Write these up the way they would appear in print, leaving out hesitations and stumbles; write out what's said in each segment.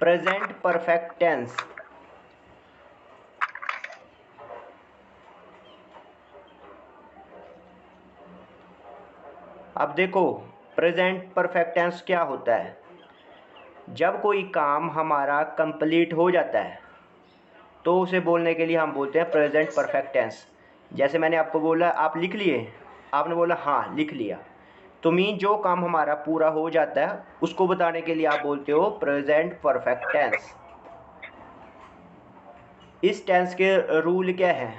Present perfect tense. अब देखो present perfect tense क्या होता है। जब कोई काम हमारा कंप्लीट हो जाता है तो उसे बोलने के लिए हम बोलते हैं प्रेजेंट परफेक्ट टेंस। जैसे मैंने आपको बोला आप लिख लिए, आपने बोला हाँ लिख लिया, तो मीन जो काम हमारा पूरा हो जाता है उसको बताने के लिए आप बोलते हो प्रेजेंट परफेक्ट टेंस। इस टेंस के रूल क्या है।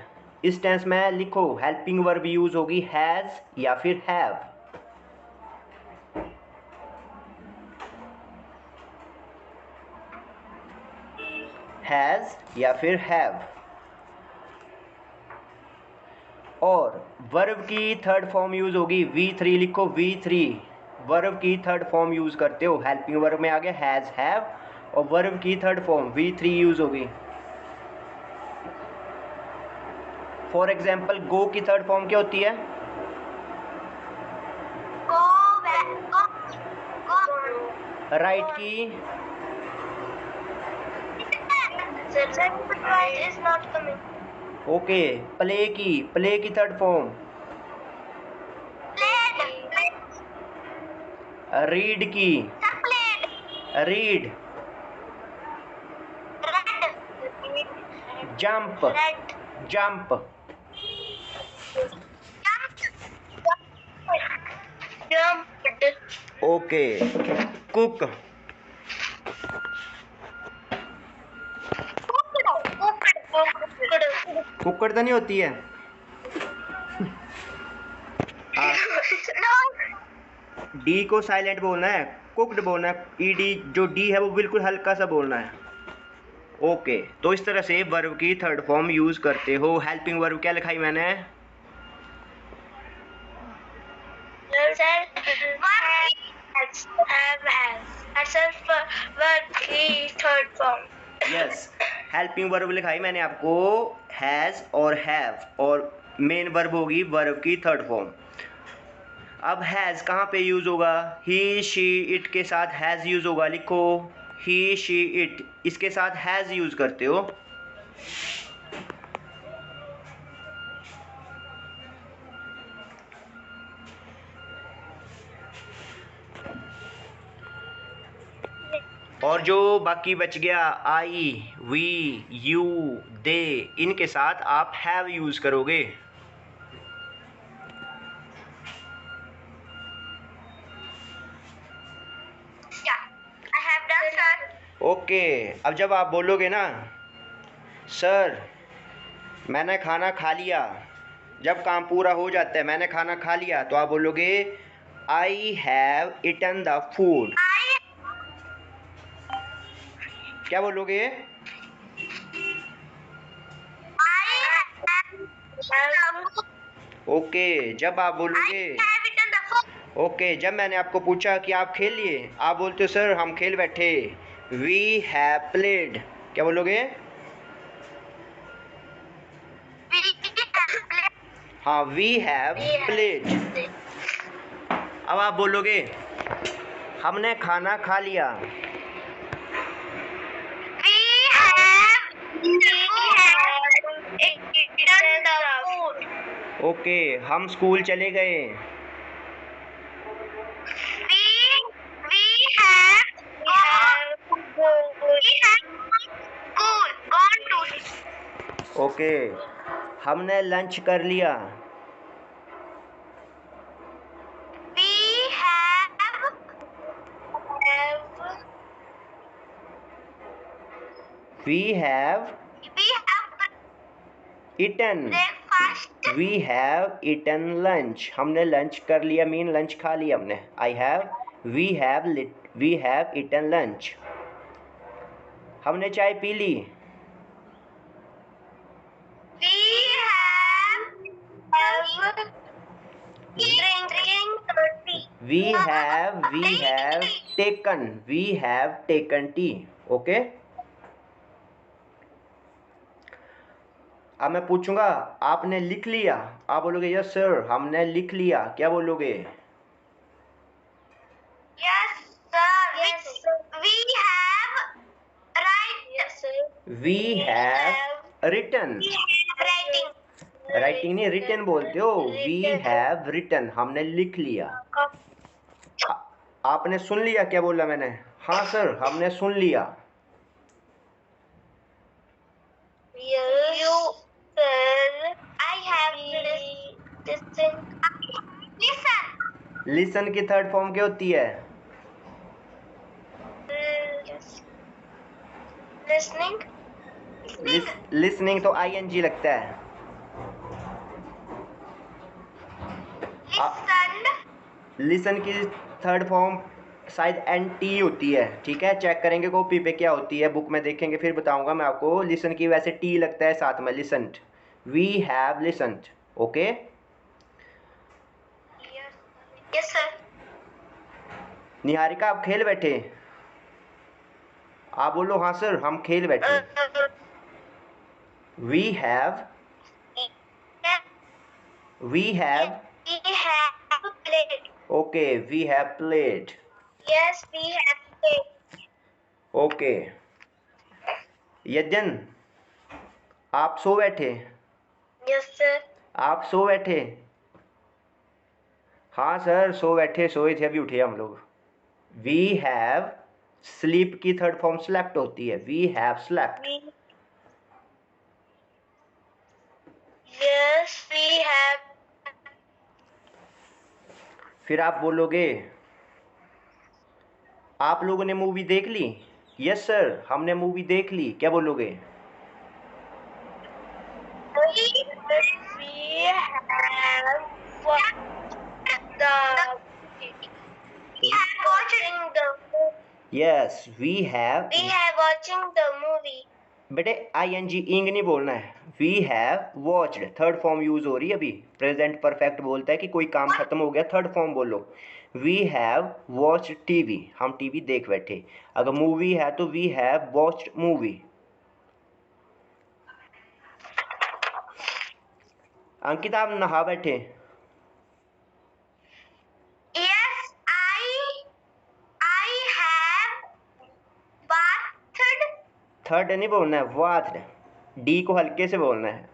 इस टेंस में लिखो हेल्पिंग वर्ब यूज होगी हैज़ या फिर हैव। हैज़ या फिर हैव। और वर्ब की थर्ड फॉर्म यूज होगी V3। लिखो V3। वर्ब की थर्ड फॉर्म यूज करते हो, हेल्पिंग वर्ब में आ गया हैज़ हैव, और वर्ब की थर्ड फॉर्म V3 यूज होगी। फॉर एग्जाम्पल गो की थर्ड फॉर्म क्या होती है। राइट की ओके। प्ले की थर्ड फॉर्म रीड की read. Jump jump. Okay. Cook कुकड़ तो नहीं होती है। डी को साइलेंट बोलना है, कुक्ड बोलना है। ईडी जो डी है वो बिल्कुल हल्का सा बोलना है। ओके, तो इस तरह से वर्ब की थर्ड फॉर्म यूज करते हो। हेल्पिंग वर्ब क्या लिखाई मैंने। यस, हेल्पिंग वर्ब लिखाई मैंने आपको हैज और हैव, और मेन वर्ब होगी वर्ब की थर्ड फॉर्म। अब हैज़ कहाँ पे यूज़ होगा। ही शी इट के साथ हैज़ यूज़ होगा। लिखो ही शी इट, इसके साथ हैज़ यूज़ करते हो। और जो बाकी बच गया आई वी यू दे, इनके साथ आप हैव यूज़ करोगे। ओके, अब जब आप बोलोगे ना सर मैंने खाना खा लिया, जब काम पूरा हो जाता है मैंने खाना खा लिया, तो आप बोलोगे I have eaten the food. क्या बोलोगे। ओके, जब आप बोलोगे ओके, जब मैंने आपको पूछा कि आप खेल लिए, आप बोलते हो सर हम खेल बैठे, वी हैव प्लेड। क्या बोलोगे। हाँ वी हैव प्लेड। अब आप बोलोगे हमने खाना खा लिया। ओके, हम स्कूल चले गए। ओके, हमने लंच कर लिया। We have eaten. We have eaten lunch. हमने लंच कर लिया मीन लंच खा लिया हमने। We have eaten lunch. हमने चाय पी ली। We have taken tea. Okay, अब मैं पूछूंगा आपने लिख लिया, आप बोलोगे यस सर हमने लिख लिया। क्या बोलोगे। Yes, sir. We have we have written. Writing नहीं, रिटन बोलते हो। वी हैव रिटन, हमने लिख लिया। आपने सुन लिया क्या बोला मैंने? हाँ सर, हमने सुन लिया। You sir, I have listen. Listen की थर्ड फॉर्म क्या होती है? Listening. लिसनिंग तो आईएनजी लगता है। लिसन की थर्ड फॉर्म शायद एनटी होती है। ठीक है, चेक करेंगे कॉपी पे क्या होती है, बुक में देखेंगे, फिर बताऊंगा मैं आपको। लिसन की वैसे टी लगता है साथ में, listened. We have listened. Okay, Yes sir. निहारिका आप खेल बैठे? आप बोलो हाँ सर, हम खेल बैठे। We have We have played. Okay, we have played. Yes, we have played. Okay, Yajan आप सो बैठे? Yes sir. आप सो बैठे? हाँ सर, सो बैठे, सोए थे, अभी उठे हम लोग। वी हैव स्लीप की थर्ड फॉर्म स्लेप्ट होती है। We have slept. Yes, we have. फिर आप बोलोगे आप लोगों ने मूवी देख ली? यस सर, हमने मूवी देख ली। क्या बोलोगे? We have watched the. We have watching the. Yes, we have. We have watching the movie. बेटे आईएनजी इंग नहीं बोलना है। We have watched third form use हो रही है अभी। प्रेजेंट परफेक्ट बोलता है कि कोई काम खत्म हो गया, थर्ड फॉर्म बोलो। वी हैव वॉच्ड टीवी, हम टीवी देख बैठे। अगर मूवी है तो we have watched movie. Ankita आप नहा बैठे? Yes, I have bathed. Third नहीं बोलना है, वाथड। डी को हल्के से बोलना है।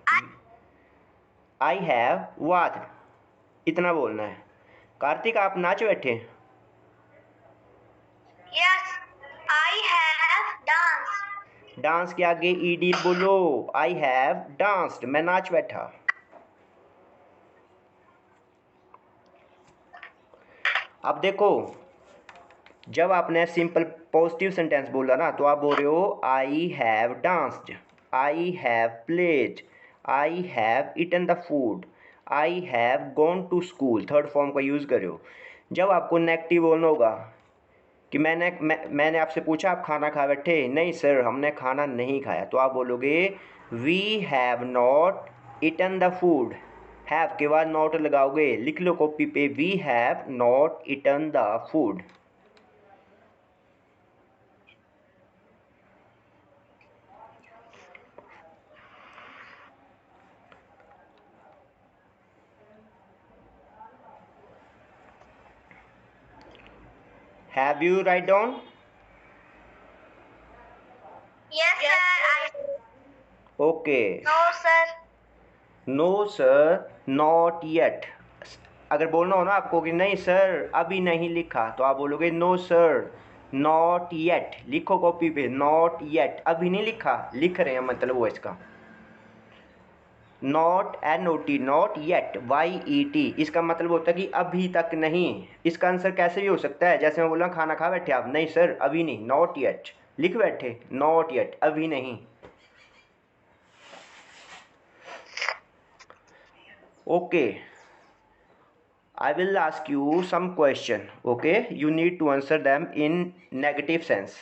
आई हैव वाथड, इतना बोलना है। कार्तिक आप नाच बैठे? Yes, I have danced. Dance के आगे ईडी बोलो। आई हैव डांस्ड, मैं नाच बैठा। अब देखो, जब आपने सिंपल पॉजिटिव सेंटेंस बोला ना, तो आप बोल रहे हो I have danced, I have played, I have eaten the food, I have gone to school. Third form का यूज़ कर रहे हो। जब आपको नेगेटिव बोलना होगा कि मैंने आपसे पूछा आप खाना खा बैठे? नहीं सर, हमने खाना नहीं खाया। तो आप बोलोगे we have not eaten the food. Have के बाद नॉट लगाओगे, लिख लो कॉपी पे, we have not eaten the food. Have you write down? Yes, sir. Okay. No, sir. No sir, not yet. अगर बोलना हो ना आपको कि नहीं सर अभी नहीं लिखा, तो आप बोलोगे नो सर नॉट येट। लिखो कॉपी पे, नॉट येट, अभी नहीं लिखा, लिख रहे हैं मतलब वो इसका। Not NOT, not yet, YET, इसका मतलब होता है कि अभी तक नहीं। इसका आंसर कैसे भी हो सकता है, जैसे मैं बोला खाना खा बैठे आप? नहीं सर अभी नहीं, नॉट येट। लिख बैठे, नॉट येट, अभी नहीं। Okay, I will ask you some question. Okay, you need to answer them in negative sense.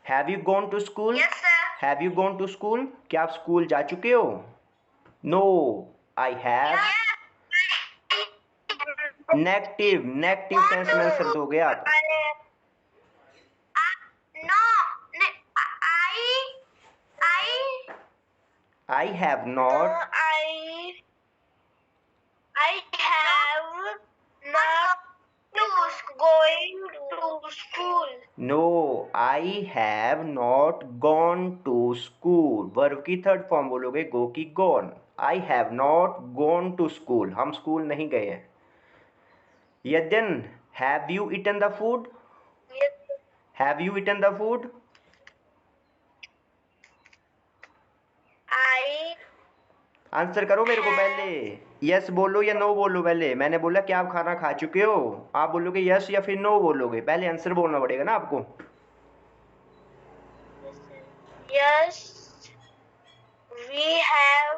Have you gone to school? Yes, sir. Have you gone to school? क्या आप school जा चुके हो? No, I have. Negative sense में answer दोगे आप। No, I have not. I have not going to school. No, I have not gone to school. Verb की third form बोलोगे गो की gone. I have not gone to school, हम school नहीं गए हैं। Yadyan, have you eaten the food? Have you eaten the food? I answer करो मेरे को पहले, यस बोलो या नो बोलो। पहले मैंने बोला कि आप खाना खा चुके हो, आप बोलोगे यस या फिर नो बोलोगे। पहले आंसर बोलना पड़ेगा ना आपको। yes, we have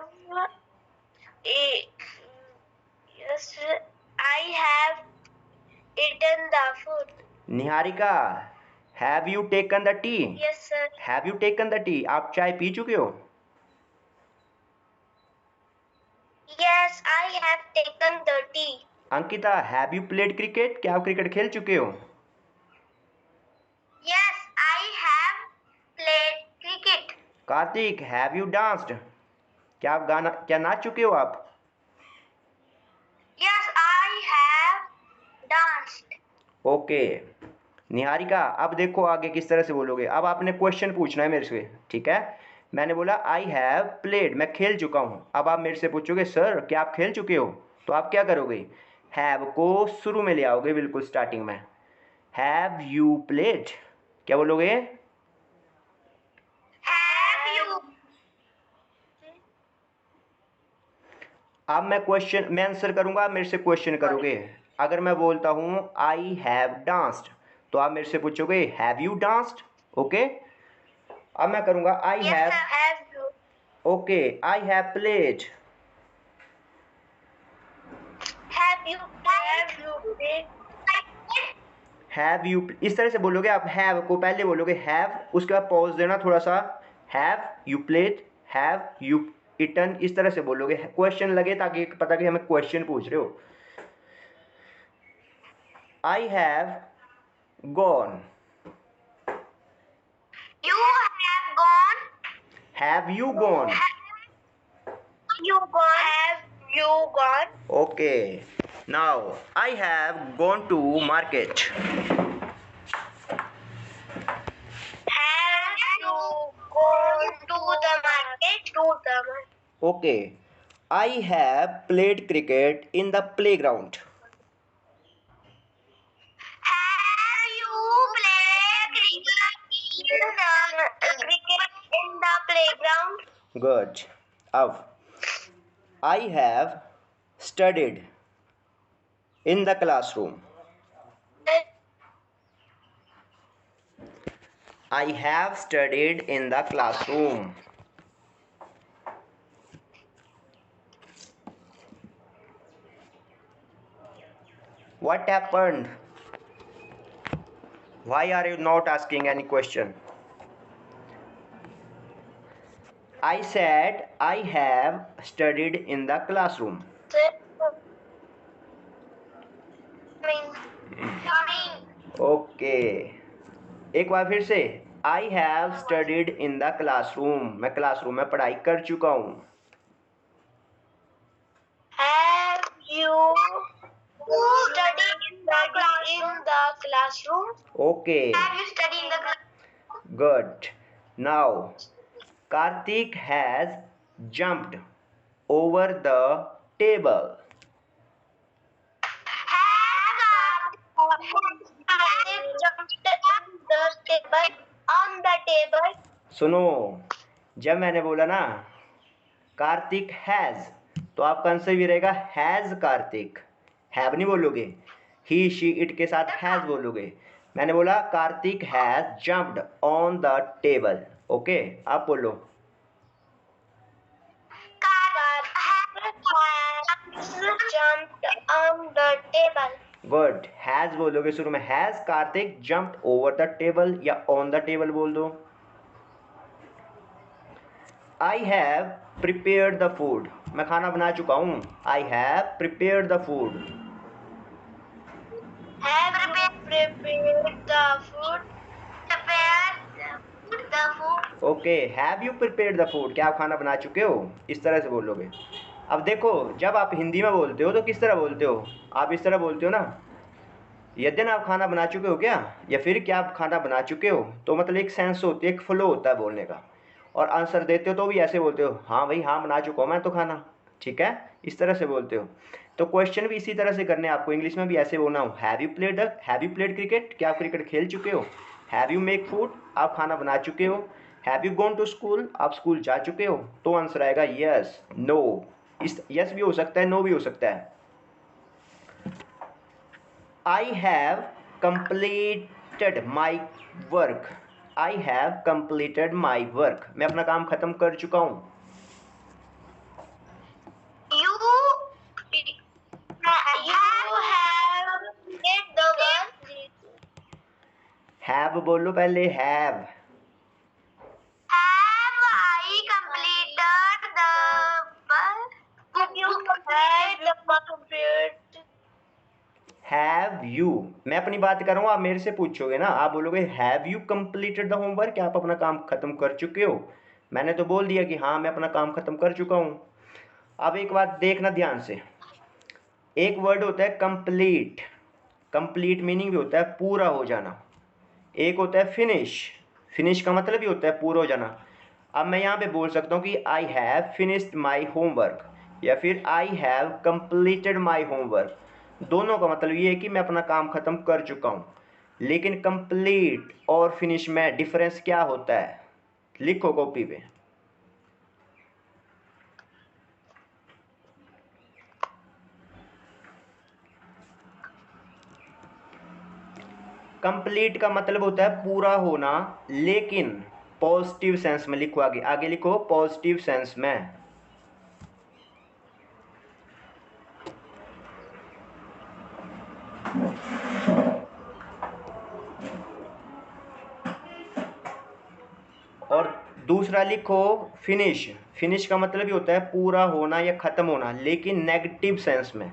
yes, I have eaten the food. Niharika, have you taken the T? Yes, sir. Have you taken the T, आप चाय पी चुके हो? Yes, I have taken the tea. Ankita, have you played cricket? क्या आप cricket खेल चुके हो? Yes, I have played cricket. Kartik, have you danced? क्या नाच चुके हो आप? Yes, I have danced. Okay Niharika, अब देखो आगे किस तरह से बोलोगे। अब आपने क्वेश्चन पूछना है मेरे से, ठीक है? मैंने बोला आई हैव प्लेड, मैं खेल चुका हूँ। अब आप मेरे से पूछोगे सर क्या आप खेल चुके हो? तो आप क्या करोगे? हैव को शुरू में ले आओगे, बिल्कुल स्टार्टिंग में। हैव यू प्लेड, क्या बोलोगे? Have you? अब मैं आंसर करूंगा, आप मेरे से क्वेश्चन करोगे। अगर मैं बोलता हूँ आई हैव डांस्ड, तो आप मेरे से पूछोगे हैव यू डांस्ड? ओके। अब मैं करूंगा आई Yes, have, sir. Have you? Okay, I have played. Have you played? Have you, इस तरह से बोलोगे आप। हैव को पहले बोलोगे हैव, उसके बाद पॉज देना थोड़ा सा। Have you played, have you eaten, इस तरह से बोलोगे। क्वेश्चन लगे ताकि पता कि हमें क्वेश्चन पूछ रहे हो। I have gone, You have gone. Have you gone? You gone. Have you gone? Okay, now I have gone to market. Have you gone to the market? To the market. Okay, I have played cricket in the playground. Have you played cricket in the playground? Good. अब I have studied in the classroom. I have studied in the classroom. What happened? Why are you not asking any question? I said I have studied in the classroom. Okay. एक बार फिर से, I have studied in the classroom. मैं classroom में पढ़ाई कर चुका हूँ। Have you studied in the classroom? Okay. Have you studied in the classroom? Good. Now, Karthik has jumped over the table. On the table. सुनो, जब मैंने बोला ना कार्तिक हैज, तो आपका आंसर भी रहेगा हैज कार्तिक। हैव नहीं बोलोगे, ही शी इट के साथ हैज बोलोगे। मैंने बोला Kartik has jumped on the table. Okay, आप बोलो। Jumped on the table. Good. Has बोलोगे शुरू में, has Kartik jumped over the table या ऑन द टेबल बोल दो। I have prepared the food, मैं खाना बना चुका हूँ। I have prepared the food. Have prepared the food. Prepare the food. Okay, have you prepared the food, क्या आप खाना बना चुके हो? इस तरह से बोलोगे। अब देखो, जब आप हिंदी में बोलते हो तो किस तरह बोलते हो? आप इस तरह बोलते हो ना, यदि आप खाना बना चुके हो क्या, या फिर क्या आप खाना बना चुके हो, तो मतलब एक सेंस होती है, एक फ्लो होता है बोलने का। और आंसर देते हो तो भी ऐसे बोलते हो, हाँ भाई हाँ बना चुका हूँ मैं तो खाना, ठीक है, इस तरह से बोलते हो। तो क्वेश्चन भी इसी तरह से करने हैं आपको, इंग्लिश में भी ऐसे बोलना हो, हैव यू प्लेड क्रिकेट, क्या आप क्रिकेट खेल चुके हो। हैव यू मेक फूड, आप खाना बना चुके हो। Have you gone to school, आप स्कूल जा चुके हो। तो आंसर आएगा यस, नो। इस यस भी हो सकता है, नो भी हो सकता है। आई have completed my work, I have completed my work, मैं अपना काम खत्म कर चुका हूँ। You have did the work. Have बोलो पहले, have. Have I completed the work? Have you completed the work? Have you, मैं अपनी बात कर रहा हूँ, आप मेरे से पूछोगे ना, आप बोलोगे have you completed the homework, क्या आप अपना काम खत्म कर चुके हो। मैंने तो बोल दिया कि हाँ मैं अपना काम खत्म कर चुका हूँ। अब एक बात देखना ध्यान से, एक वर्ड होता है कंप्लीट, कंप्लीट मीनिंग भी होता है पूरा हो जाना। एक होता है फिनिश, फिनिश का मतलब भी होता है पूरा हो जाना। अब मैं यहाँ पे बोल सकता हूँ कि I have finished my homework, या फिर आई हैव कंप्लीटेड माई होमवर्क। दोनों का मतलब ये है कि मैं अपना काम ख़त्म कर चुका हूँ। लेकिन कंप्लीट और फिनिश में डिफरेंस क्या होता है, लिखो कॉपी पे। कंप्लीट का मतलब होता है पूरा होना, लेकिन पॉजिटिव सेंस में। लिखो आगे, आगे लिखो पॉजिटिव सेंस में। और दूसरा लिखो फिनिश, फिनिश का मतलब भी होता है पूरा होना या ख़त्म होना, लेकिन नेगेटिव सेंस में।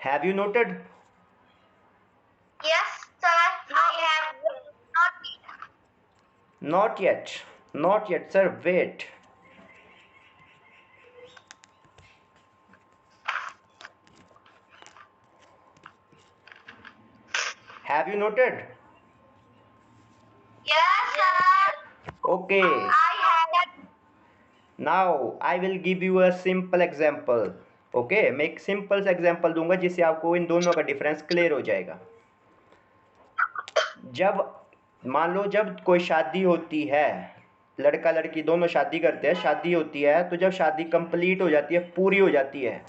Have you noted? Yes, sir. I have not. Not yet, not yet sir, wait. Have you noted? Yes, sir. Okay, I have. Now I will give you a simple example. Okay, मैं एक simple सा example दूंगा जिससे आपको इन दोनों का difference clear हो जाएगा। जब मान लो जब कोई शादी होती है, लड़का लड़की दोनों शादी करते हैं, शादी होती है, तो जब शादी कंप्लीट हो जाती है, पूरी हो जाती है,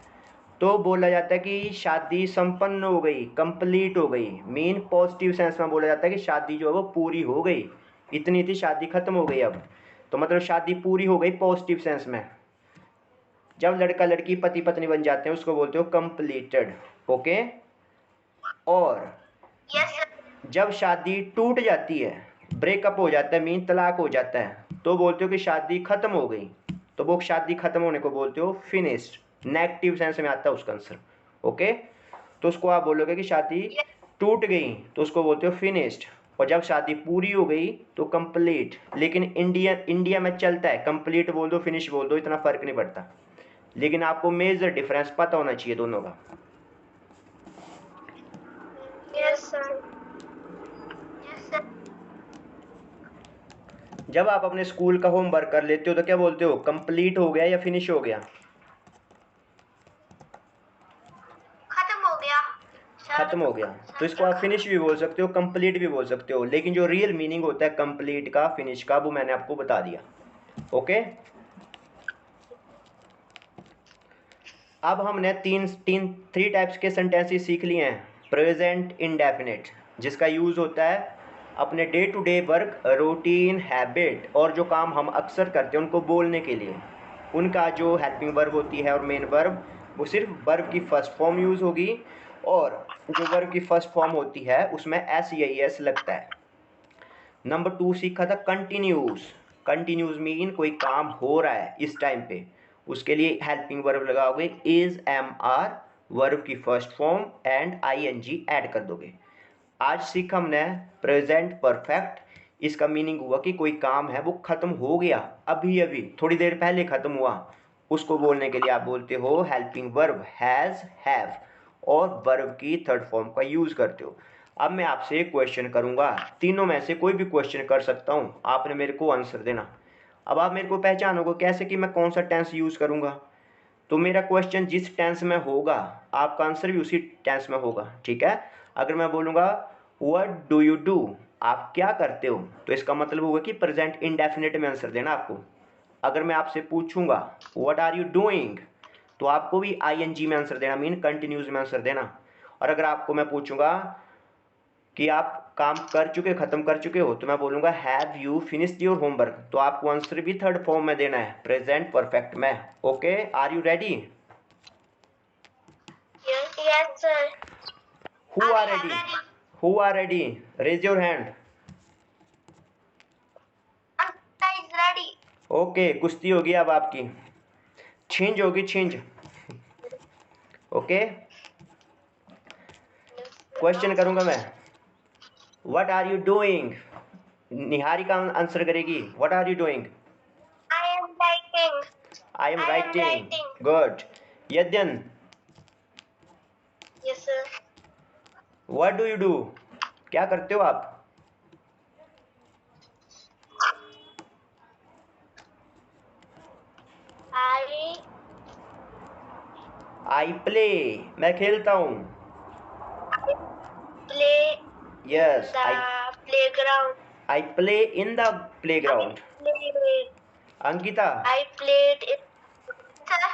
तो बोला जाता है कि शादी संपन्न हो गई, कंप्लीट हो गई। मीन पॉजिटिव सेंस में बोला जाता है कि शादी जो है वो पूरी हो गई, इतनी थी शादी खत्म हो गई अब, तो मतलब शादी पूरी हो गई पॉजिटिव सेंस में। जब लड़का लड़की पति पत्नी बन जाते हैं उसको बोलते हो कंप्लीटेड। ओके, और Yes, sir. जब शादी टूट जाती है, ब्रेकअप हो जाता है, मीन तलाक हो जाता है, तो बोलते हो कि शादी खत्म हो गई, तो वो शादी खत्म होने को बोलते हो फिनिश्ड। नेगेटिव सेंस में आता है उसका आंसर। ओके, तो उसको आप बोलोगे कि शादी टूट गई, तो उसको बोलते हो फिनिश्ड। और जब शादी पूरी हो गई तो कंप्लीट। लेकिन इंडिया में चलता है कंप्लीट बोल दो फिनिश बोल दो, इतना फर्क नहीं पड़ता। लेकिन आपको मेजर डिफरेंस पता होना चाहिए दोनों का। Yes, sir. Yes, sir. जब आप अपने स्कूल का होमवर्क कर लेते हो तो क्या बोलते हो, कंप्लीट हो गया या फिनिश हो गया? खत्म हो गया. खत्म हो गया। तो इसको आप फिनिश भी बोल सकते हो, कंप्लीट भी बोल सकते हो, लेकिन जो रियल मीनिंग होता है कंप्लीट का, फिनिश का, वो मैंने आपको बता दिया। ओके, अब हमने थ्री टाइप्स के सेंटेंसेस सीख लिए हैं। प्रेजेंट इंडेफिनिट, जिसका यूज़ होता है अपने day to day work, routine, habit और जो काम हम अक्सर करते हैं उनको बोलने के लिए। उनका जो हेल्पिंग वर्ब होती है और मेन वर्ब, वो सिर्फ वर्ब की फर्स्ट फॉर्म यूज़ होगी, और जो वर्ब की फर्स्ट फॉर्म होती है उसमें एस या एस लगता है। नंबर 2 सीखा था कंटिन्यूस। कंटिन्यूस मीन कोई काम हो रहा है इस टाइम पे, उसके लिए हेल्पिंग वर्ब लगाओगे इज, एम, आर, वर्ब की first form and I N G add कर दोगे। आज सीखा हमने प्रेजेंट परफेक्ट। इसका मीनिंग हुआ कि कोई काम है वो ख़त्म हो गया, अभी अभी थोड़ी देर पहले ख़त्म हुआ, उसको बोलने के लिए आप बोलते हो हेल्पिंग वर्ब हैज़, हैव, और वर्ब की थर्ड फॉर्म का यूज़ करते हो। अब मैं आपसे एक क्वेश्चन करूँगा, तीनों में से कोई भी क्वेश्चन कर सकता हूँ, आपने मेरे को आंसर देना। अब आप मेरे को पहचानोगे कैसे कि मैं कौन सा टेंस यूज़ करूँगा। तो मेरा क्वेश्चन जिस टेंस में होगा आपका आंसर भी उसी टेंस में होगा, ठीक है। अगर मैं बोलूँगा व्हाट डू यू डू, आप क्या करते हो, तो इसका मतलब होगा कि प्रेजेंट इंडेफिनिट में आंसर देना आपको। अगर मैं आपसे पूछूंगा व्हाट आर यू डूइंग, तो आपको भी आईएनजी में आंसर देना, मीन कंटिन्यूज में आंसर देना। और अगर आपको मैं पूछूंगा कि आप काम कर चुके, ख़त्म कर चुके हो, तो मैं बोलूँगा have you finished your homework, तो आपको आंसर भी थर्ड फॉर्म में देना है, प्रेजेंट परफेक्ट में। Okay, are you ready? Yes, sir. Who Are are you ready? ready? Who are ready? Raise your hand. Ankita is ready. Okay, कुश्ती होगी अब आपकी, छिंज होगी, छिंज। ओके, क्वेश्चन करूंगा मैं, what are you doing, Niharika answer करेगी, what are you doing? I am writing. I am I am writing, writing. Good. Yadyan, Yes, sir. What do you do, क्या करते हो आप? I आई प्ले, मैं खेलता हूँ। play यस, the playground. I play in the playground. Ankita, I played it. Sir.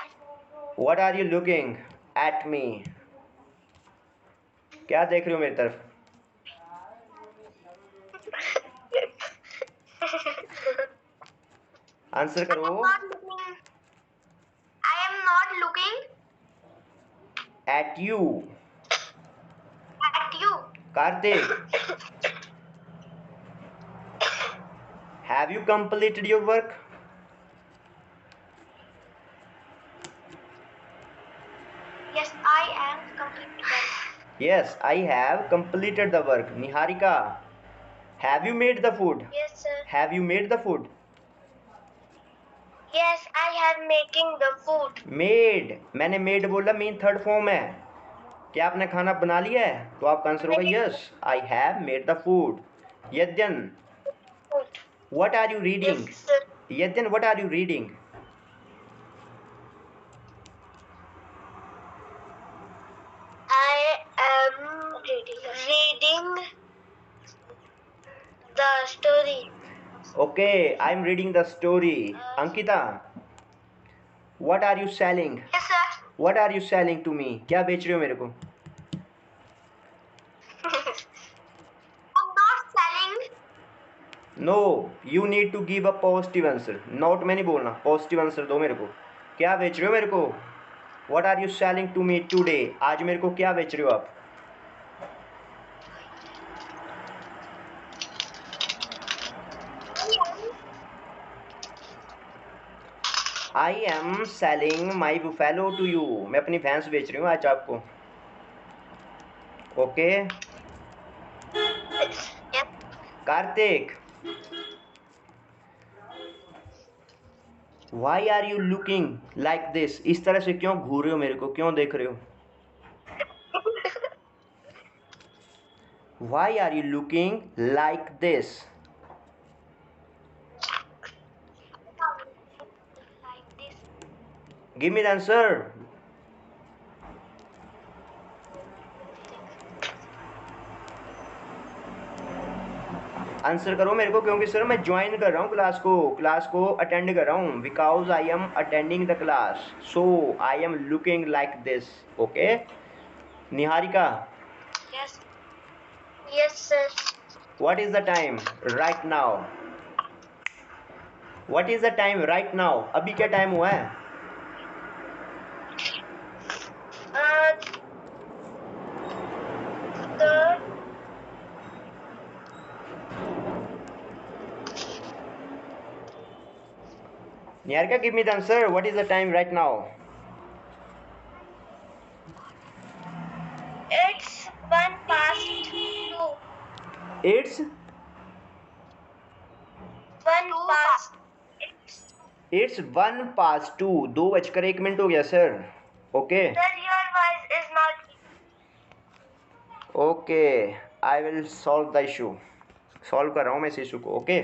What are you looking at me, क्या देख रहे हो मेरी तरफ? आंसर करो। I am not looking at you. at you. Kartik, have you completed your work? Yes, I am completed. Yes, I have completed the work. Niharika, have you made the food? Yes, sir. Have you made the food? Yes, I am making the food. Made, मैंने made बोला, mean third form है, क्या आपने खाना बना लिया है? तो आपका आंसर होगा yes, I have made the food. Yadyan, Food. What are you reading? Yes, sir. Yadyan, what are you reading? I am reading the story. Okay, I am reading the story. Ankita, what are you selling? Yes, sir. What are you selling to me, क्या बेच रहे हो मेरे को? I'm not selling. No, you need to give a positive answer, not में नहीं बोलना, positive answer दो मेरे को। क्या बेच रहे हो मेरे को? What are you selling to me today, आज मेरे को क्या बेच रहे हो आप? I am selling my buffalo to you, मैं अपनी भैंस बेच रही हूँ आज आपको। Okay, Yes. Kartik, why are you looking like this, इस तरह से क्यों घूर रहे हो मेरे को, क्यों देख रहे हो? Why are you looking like this? Like this. Give me the answer. Answer करो मेरे को, क्योंकि सर मैं ज्वाइन कर रहा हूँ क्लास को अटेंड कर रहा हूँ, because I am attending the class, so I am looking like this. Okay, Niharika, Yes. Yes, sir. What is the time right now? What is the time right now, अभी क्या time हुआ है? The Niharika, give me the answer, what is the time right now? it's 1 past 2. It's it's 1:02, 2:01 हो गया sir. Okay Sir, your voice is not. Okay, I will solve the issue. Solve कर रहा हूँ मैं इस इशू को. ओके,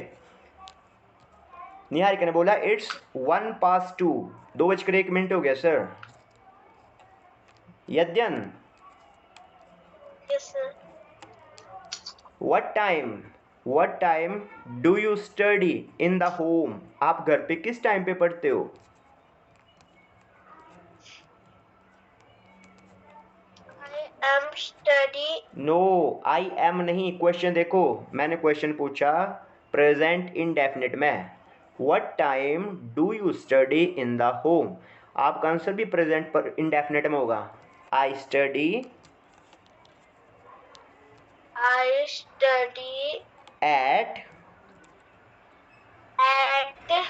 निहारिका ने बोला इट्स 1:02, 2:01 हो गया sir. यद्यन, Yes, sir. what time do you study in the home? आप घर पे किस टाइम पे पढ़ते हो? I am study. No, I am नहीं. क्वेश्चन देखो, मैंने क्वेश्चन पूछा प्रेजेंट इंडेफिनिट में. What time do you study in the home? आपका आंसर भी प्रेजेंट पर इंडेफिनिट में होगा. I study at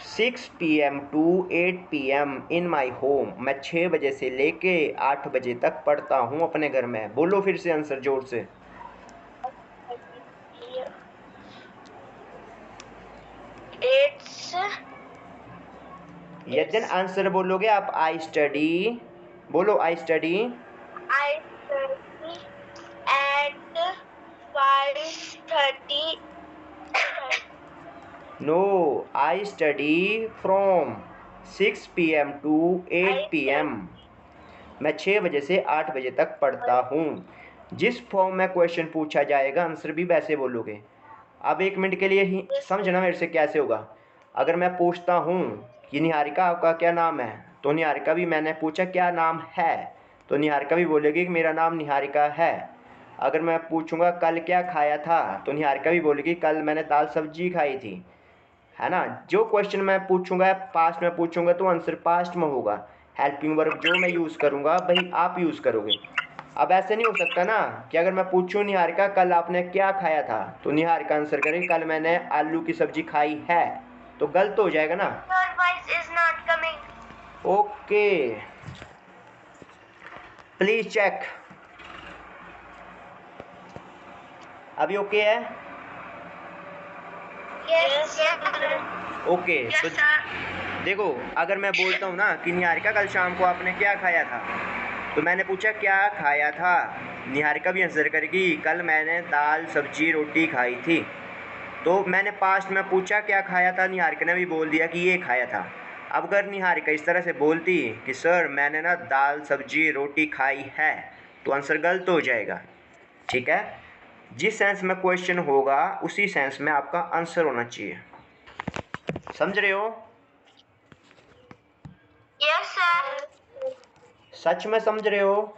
6 PM to 8 PM in my home. मैं 6 बजे से लेके 8 बजे तक पढ़ता हूँ अपने घर में. बोलो फिर से आंसर जोर से. It's यदि आंसर बोलोगे आप आई स्टडी. बोलो I study. I study at 5:30. No, I study from 6 PM to 8 PM. मैं 6 बजे से 8 बजे तक पढ़ता हूँ. जिस फॉर्म में क्वेश्चन पूछा जाएगा आंसर भी वैसे बोलोगे. अब 1 मिनट के लिए ही समझना मेरे से कैसे होगा. अगर मैं पूछता हूँ कि निहारिका आपका क्या नाम है, तो निहारिका भी, मैंने पूछा क्या नाम है, तो निहारिका भी बोलेगी कि मेरा नाम निहारिका है. अगर मैं पूछूंगा कल क्या खाया था, तो निहारिका भी बोलेगी कल मैंने दाल सब्जी खाई थी. है ना. जो क्वेश्चन मैं पूछूंगा पास्ट में पूछूंगा तो आंसर पास्ट में होगा. हेल्पिंग वर्ब जो मैं यूज़ करूंगा वही आप यूज़ करोगे. अब ऐसे नहीं हो सकता ना कि अगर मैं पूछूं निहारिका कल आपने क्या खाया था, तो निहारिका आंसर करे कल मैंने आलू की सब्जी खाई है, तो गलत हो जाएगा ना. Your voice is not coming. Okay, please check. अभी ओके है. Yes, sir. ओके, तो Yes, sir. देखो, अगर मैं बोलता हूँ ना कि निहारिका कल शाम को आपने क्या खाया था, तो मैंने पूछा क्या खाया था, निहारिका भी आंसर करेगी कल मैंने दाल सब्जी रोटी खाई थी. तो मैंने पास्ट में पूछा क्या खाया था, निहारिका ने भी बोल दिया कि ये खाया था. अब अगर निहारिका इस तरह से बोलती कि सर मैंने ना दाल सब्जी रोटी खाई है, तो आंसर गलत हो जाएगा. ठीक है. जिस सेंस में क्वेश्चन होगा उसी सेंस में आपका आंसर होना चाहिए. समझ रहे हो? Yes, sir. सच में समझ रहे हो?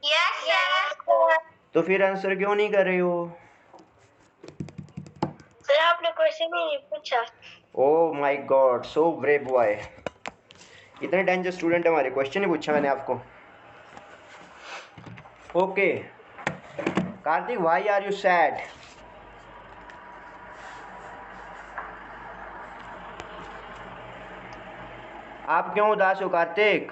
Yes, sir. तो फिर आंसर क्यों नहीं कर रहे हो? सर आपने क्वेश्चन ही नहीं पूछा. Oh my God, so brave boy. इतने डेंजर स्टूडेंट हमारे, क्वेश्चन ही पूछा मैंने आपको. Okay Kartik, why are you sad? आप क्यों उदास हो Kartik?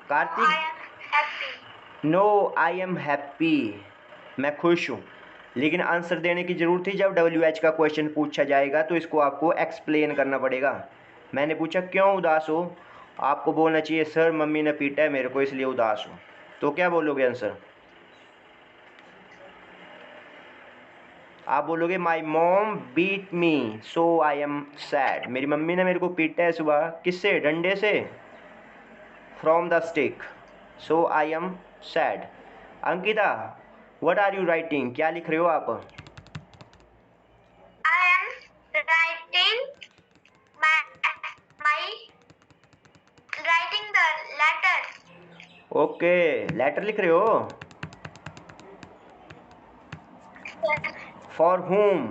Kartik, I am happy. No I am happy. मैं खुश हूँ. लेकिन आंसर देने की ज़रूरत थी जब WH का क्वेश्चन पूछा जाएगा तो इसको आपको एक्सप्लेन करना पड़ेगा. मैंने पूछा क्यों उदास हो, आपको बोलना चाहिए सर मम्मी ने पीटा है मेरे को इसलिए उदास हूँ. तो क्या बोलोगे आंसर? आप बोलोगे my mom beat me so I am sad. मेरी मम्मी ने मेरे को पीटा है सुबह. किससे? डंडे से. From the stick. So I am sad. Ankita, what are you writing? क्या लिख रहे हो आप? I am writing my writing the letter. ओके, लेटर लिख रहे हो. For home.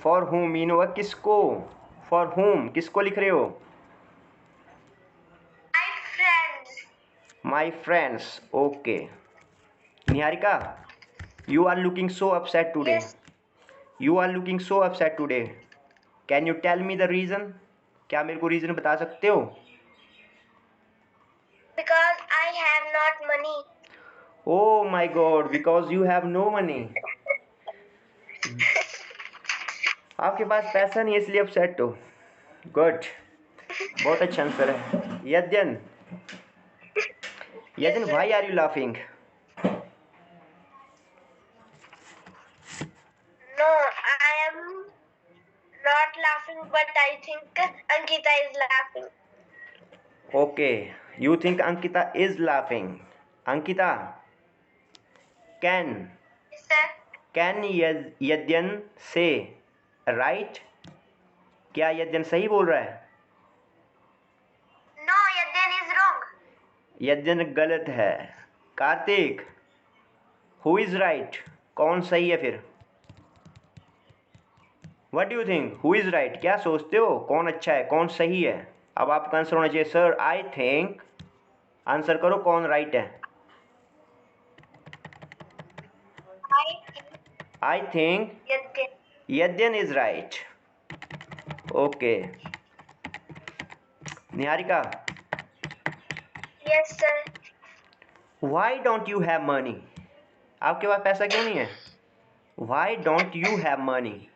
For home mean होगा किसको. फॉर होम किसको लिख रहे हो? My friends. My friends. Okay. Niharika, you are looking so upset today. Yes. You are looking so upset today. Can you tell me the reason? क्या मेरे को reason बता सकते हो? Because I have not money. Oh my God, because you have no money. आपके पास पैसा नहीं है इसलिए अपसेट हो. गुड, बहुत अच्छा आंसर है. यद्यन, Yes, sir. why are you laughing? No, I am not laughing, but I think Ankita is laughing. Okay, you think Ankita is laughing. Ankita, can Yes, sir. यद्यन से राइट? क्या यद्यन सही बोल रहा है? No, Yadyan is wrong. यद्यन गलत है. Kartik, who is right? कौन सही है फिर? What do you think, who is right? क्या सोचते हो, कौन अच्छा है, कौन सही है? अब आपका आंसर होना चाहिए सर आई थिंक. आंसर करो कौन राइट है. I I think think Yadyan. Yadyan is right. Okay. Niharika, Yes, sir. Why don't you have money? आपके पास पैसा क्यों नहीं है? Why don't you have money?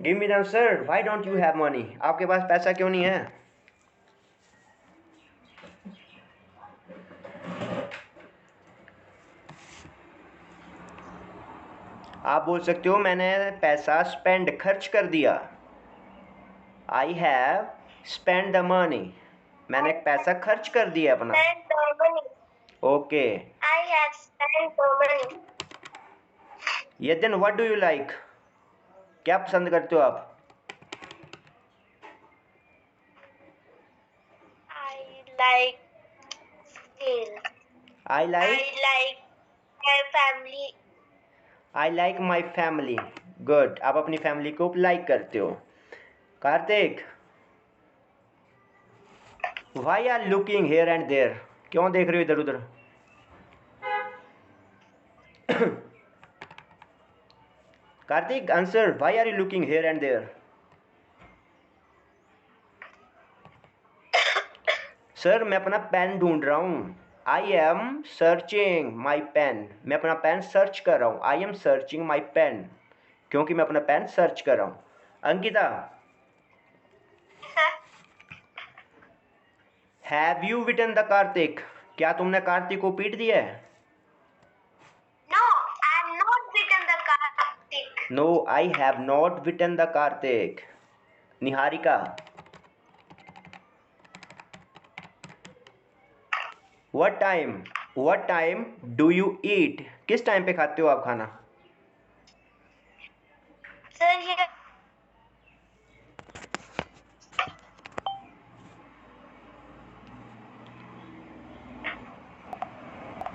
Give me the answer. Why don't you have money? आपके पास पैसा क्यों नहीं है? आप बोल सकते हो मैंने पैसा स्पेंड खर्च कर दिया. I have spend the money. मैंने पैसा खर्च कर दिया अपना. Spend the money. Okay. I have spent the money. Yadyan, what do you like? क्या पसंद करते हो आप? I like still. I like I like my family. I like my family. Good, आप अपनी फैमिली को लाइक करते हो. Kartik, why are looking here and there? क्यों देख रहे हो इधर उधर? Kartik, answer. Y are you looking here and there? Sir मैं अपना पेन ढूंढ रहा हूँ. I am searching my pen. मैं अपना पेन सर्च कर रहा हूँ. I am searching my pen. क्योंकि मैं अपना पेन सर्च कर रहा हूँ. Ankita, have you bitten the Kartik? क्या तुमने कार्तिक को पीट दिया है? No, I am not bitten the Kartik. No, I have not bitten the Kartik. Niharika, what time do you eat? किस टाइम पे खाते हो आप खाना? Sir, here